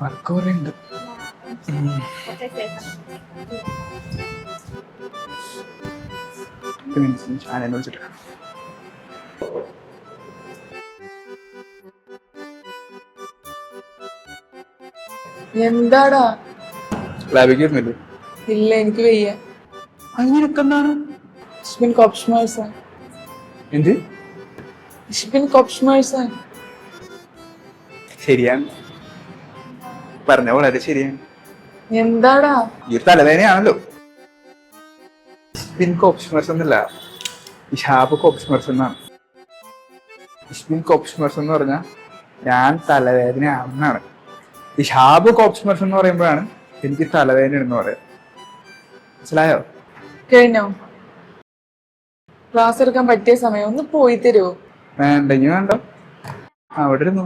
Work കുറെ ഉണ്ട്. ഞാൻ വിളിച്ചിട്ട് എന്താടാ? ലാബിക്ക് വരുന്നില്ലേ? ഇല്ല, എനിക്ക് വയ്യ. അങ്ങനെയൊക്കെ എന്താണ്? Ich bin Kopfschmerzen. എന്ത്? Ich bin Kopfschmerzen. ശരിയാണ്, പറഞ്ഞ വളരെ ശരിയാണ്. എന്താടാ? ഈ ഒരു തലവേദനയാണല്ലോ. ഇഷ്ബിൻ കോപ്ഷ്മർസ് എന്നല്ല, ഇഷാബ് കോപ്ഷ്മർസ് എന്നാണ്. ഇഷ്ബിൻ കോപ്ഷ്മർസ് എന്ന് പറഞ്ഞാൽ ഞാൻ തലവേദനയാണെന്നാണ്. ഇഷാബ് കോപ്ഷ്മർസ് എന്ന് പറയുമ്പോഴാണ് എനിക്ക് തലവേദന എന്ന് പറയാം. മനസ്സിലായോ? കഴിഞ്ഞോ? ക്ലാസ് എടുക്കാൻ പറ്റിയ സമയം ഒന്ന് പോയി തരുമോ? വേണ്ടെങ്കിൽ വേണ്ട, അവിടെ ഇരുന്നു.